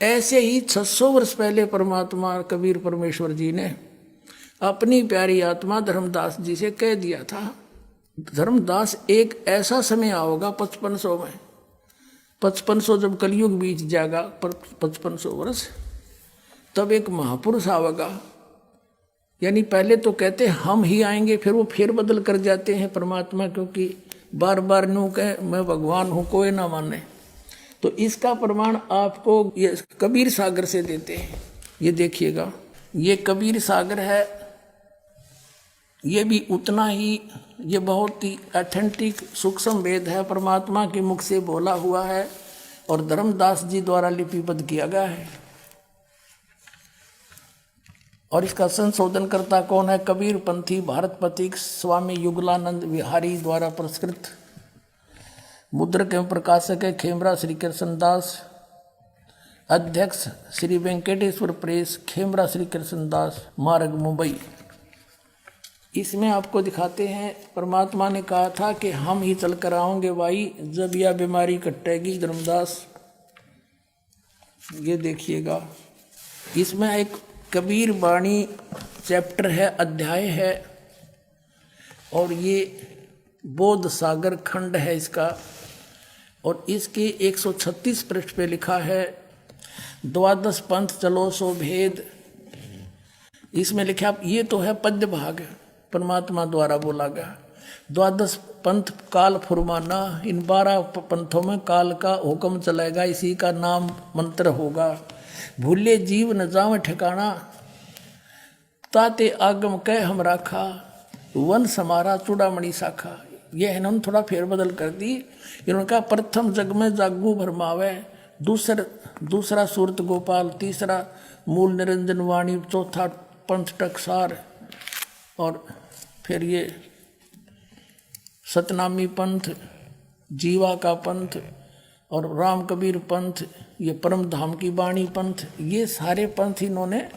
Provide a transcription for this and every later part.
ऐसे ही 600 वर्ष पहले परमात्मा कबीर परमेश्वर जी ने अपनी प्यारी आत्मा धर्मदास जी से कह दिया था, धर्मदास एक ऐसा समय आओगा 5500 में, 5500 जब कलयुग बीत जाएगा 5500 वर्ष, तब एक महापुरुष आवेगा। यानी पहले तो कहते हम ही आएंगे, फिर वो फेर बदल कर जाते हैं परमात्मा, क्योंकि बार बार न्यू कहे मैं भगवान हूँ कोई ना माने। तो इसका प्रमाण आपको ये कबीर सागर से देते हैं। ये देखिएगा, ये कबीर सागर है, ये भी उतना ही, ये बहुत ही ऑथेंटिक सूक्ष्म वेद है, परमात्मा के मुख से बोला हुआ है और धर्मदास जी द्वारा लिपिबद्ध किया गया है। और इसका संशोधन करता कौन है? कबीर पंथी भारत पथिक स्वामी युगलानंद विहारी द्वारा पुरस्कृत। मुद्रक एवं प्रकाशक है खेमरा श्री कृष्णदास। अध्यक्ष श्री वेंकटेश्वर प्रेस, खेमरा श्री कृष्णदास मार्ग, मुंबई। इसमें आपको दिखाते हैं परमात्मा ने कहा था कि हम ही चल कर आओगे भाई जब यह बीमारी कटेगी धर्मदास। ये देखिएगा, इसमें एक कबीर वाणी चैप्टर है, अध्याय है, और ये बोध सागर खंड है इसका, और इसके 136 पृष्ठ पे लिखा है द्वादश पंथ चलो सो भेद। इसमें लिखा, ये तो है पद्य भाग, परमात्मा द्वारा बोला गया। द्वादश पंथ काल फुरमाना, इन 12 पंथों में काल का हुक्म चलेगा, इसी का नाम मंत्र होगा। भूले जीव न जावे ठिकाना, ताते आगम कह हम राखा, वन समारा चूड़ामणि शाखा। यह इन्होंने थोड़ा फेरबदल कर दी। इन्होंने कहा प्रथम जग में जागू भरमावे, दूसरा सूरत गोपाल, तीसरा मूल निरंजन वाणी, चौथा पंथ टकसार, और फिर ये सतनामी पंथ, जीवा का पंथ और राम कबीर पंथ, ये परम धाम की वाणी पंथ, ये सारे पंथ इन्होंने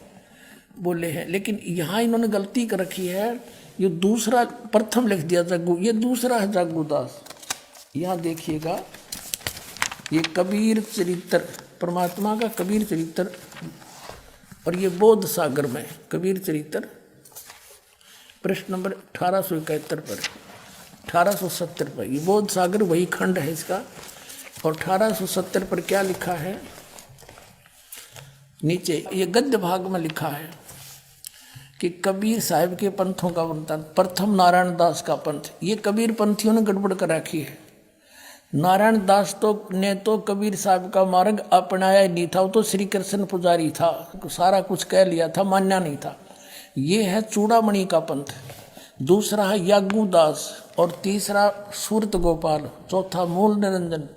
बोले हैं। लेकिन यहाँ इन्होंने गलती कर रखी है, ये दूसरा प्रथम लिख दिया जागू, ये दूसरा है जागूदास। यहाँ देखिएगा, ये कबीर चरित्र, परमात्मा का कबीर चरित्र, और ये बोध सागर में कबीर चरित्र पृष्ठ नंबर 1871 पर, 1870 पर, ये बोध सागर वही खंड है इसका। और 1870 पर क्या लिखा है नीचे, ये गद्य भाग में लिखा है कि कबीर साहिब के पंथों का वर्णन। प्रथम नारायण दास का पंथ, ये कबीर पंथियों ने गड़बड़ कर रखी है। नारायण दास ने तो कबीर साहब का मार्ग अपनाया ही नहीं था, वो तो श्री कृष्ण पुजारी था, सारा कुछ कह लिया था, मान्या नहीं था। ये है चूड़ामणि का पंथ, दूसरा है यागूदास, और तीसरा सूरत गोपाल, चौथा मूल निरंजन,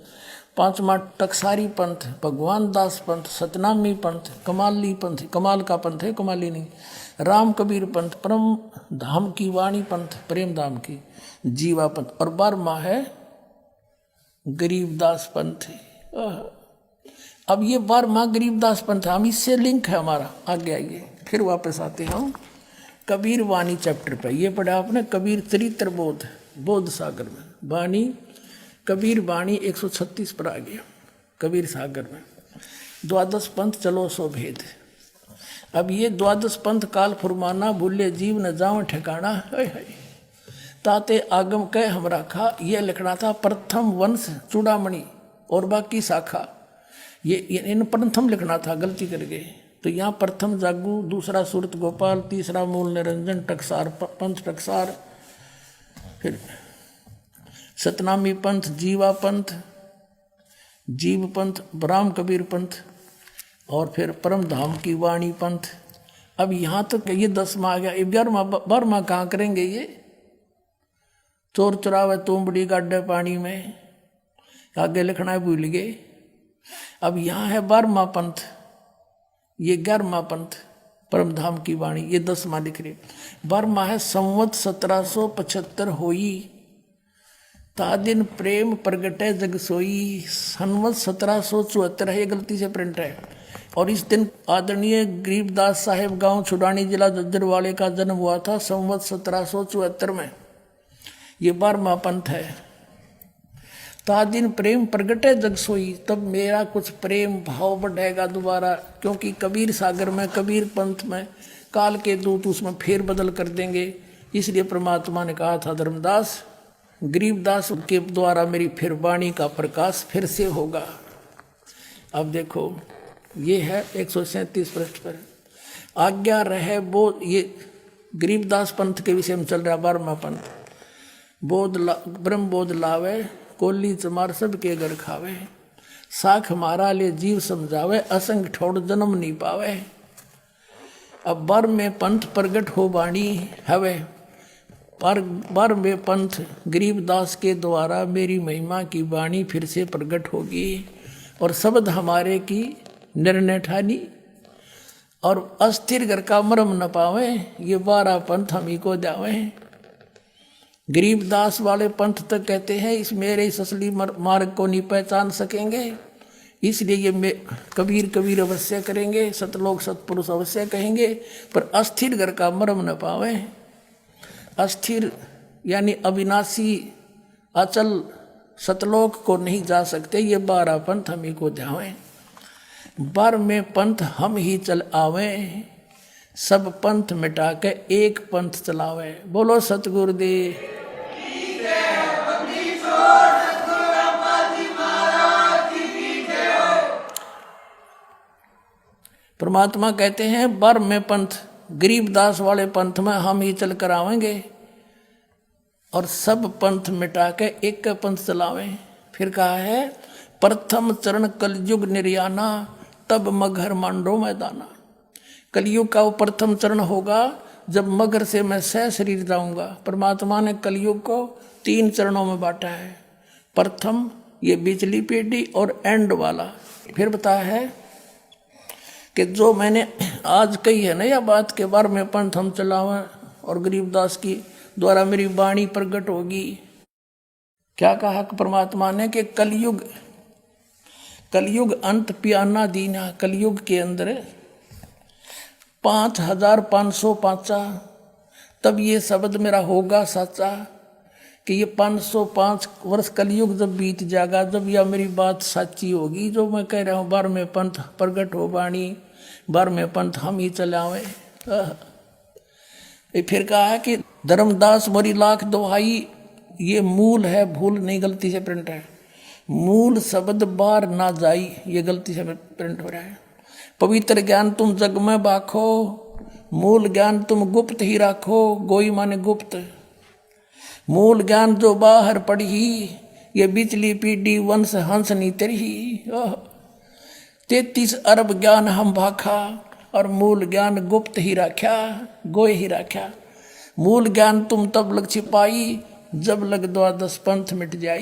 पांचवा टकसारी पंथ, भगवान दास पंथ, सतनामी पंथ, कमाली पंथ, कमाल का पंथ है, कमाली नहीं, राम कबीर पंथ, परम धाम की वाणी पंथ, प्रेम धाम की, जीवा पंथ, और 12वां है गरीबदास पंथ। अब ये 12वां गरीबदास पंथ, हम इससे लिंक है हमारा। आगे आइए, फिर वापस आते हैं हम कबीर वाणी चैप्टर पे। ये पढ़ा आपने कबीर चरित्र बोध, बोध सागर में वाणी, कबीर वाणी 136 पर आ गया कबीर सागर में। द्वादश पंथ चलो सो भेद। अब ये द्वादश पंथ काल फुरमाना, भूले जीव न जाओ ठिकाना, ताते आगम कह हम राखा। ये लिखना था प्रथम वंश चूड़ामणि और बाकी शाखा, ये इन प्रथम लिखना था, गलती कर गए। तो यहाँ प्रथम जागू, दूसरा सूरत गोपाल, तीसरा मूल निरंजन, टकसार पंथ टकसार, फिर सतनामी पंथ, जीवा पंथ, जीव पंथ, राम कबीर पंथ, और फिर परम धाम की वाणी पंथ। अब यहाँ तक ये 10वां आ गया। 11वां कहाँ करेंगे? ये चोर चुरावे तुमबड़ी गाड्डे पानी में, आगे लिखना है, भूल गए। अब यहाँ है 12वां पंथ, ये 11वां पंथ परम धाम की वाणी, ये 10वां लिख रहे। 12वां है संवत 1775 होई, ता दिन प्रेम प्रगटे जग सोई। संवत 1774 है, ये गलती से प्रिंट है। और इस दिन आदरणीय गरीबदास साहेब गांव छुड़ानी जिला जज्जरवाड़े का जन्म हुआ था, संवत 1774 में। ये 12वां पंथ है। तादिन प्रेम प्रगटे जग सोई, तब मेरा कुछ प्रेम भाव बढ़ेगा दोबारा, क्योंकि कबीर सागर में, कबीर पंथ में काल के दूत उसमें फेर बदल कर देंगे। इसलिए परमात्मा ने कहा था धर्मदास, गरीबदास के द्वारा मेरी फिर वाणी का प्रकाश फिर से होगा। अब देखो ये है 137 पृष्ठ पर, आज्ञा रहे वो, ये गरीबदास पंथ के विषय में चल रहा 12वां पंथ। ब्रह्म बोध लावे, कोली चमार सब के घर खावे, साख मारा ले जीव समझावे, असंग ठोड़ जन्म नहीं पावे। अब बर में पंथ प्रगट हो वाणी हवे, पर बर में पंथ गरीबदास के द्वारा मेरी महिमा की वाणी फिर से प्रगट होगी, और शब्द हमारे की निर्णय ठानी, और अस्थिर घर का मरम न पावे, ये 12 पंथ हम ही को जावे। गरीबदास वाले पंथ तक कहते हैं इस मेरे इस असली मार्ग को नहीं पहचान सकेंगे, इसलिए ये कबीर कबीर अवश्य करेंगे, सतलोक सतपुरुष अवश्य कहेंगे, पर अस्थिर घर का मरम न पावे। अस्थिर यानी अविनाशी अचल सतलोक को नहीं जा सकते, ये 12 पंथ हम ही को जावे। 12वें पंथ हम ही चल आवे, सब पंथ मिटा के एक पंथ चलावे। बोलो सतगुरुदेव। परमात्मा कहते हैं 12वें पंथ गरीबदास वाले पंथ में हम ही चल कर आवेंगे, और सब पंथ मिटा के एक का पंथ चलावें। फिर कहा है प्रथम चरण कलयुग निर्याना, तब मगर मांडो मैदाना। कलयुग का वो प्रथम चरण होगा जब मगर से मैं सह शरीर जाऊंगा। परमात्मा ने कलयुग को 3 चरणों में बांटा है, प्रथम ये बिचली पीढ़ी और एंड वाला। फिर बताया है कि जो मैंने आज कही है ना यह बात के 12वें पंथ हम चलावें और गरीबदास की द्वारा मेरी वाणी प्रकट होगी। क्या कहा परमात्मा ने कि कलयुग अंत पियाना दीना, कलयुग के अंदर 5505 तब ये शब्द मेरा होगा सच्चा, कि ये 505 वर्ष कलयुग जब बीत जाएगा, जब यह मेरी बात सच्ची होगी जो मैं कह रहा हूँ 12वें पंथ प्रगट हो वाणी, 12वें पंथ हम ही चलावे। फिर कहा है कि धर्मदास मोरी लाख दोहाई, ये मूल है, भूल नहीं गलती से प्रिंट है, मूल शब्द बार ना जाई, ये गलती से प्रिंट हो रहा है। पवित्र ज्ञान तुम जग में बाखो, मूल ज्ञान तुम गुप्त ही राखो, गोई माने गुप्त। मूल ज्ञान जो बाहर पढ़ी, ये बिचली पीढ़ी वंश हंस नी तेरी। 33 अरब ज्ञान हम भाखा, और मूल ज्ञान गुप्त ही राख्या, गोय ही राख्या। मूल ज्ञान तुम तब लग छिपाई, जब लग 12 पंथ मिट जाई।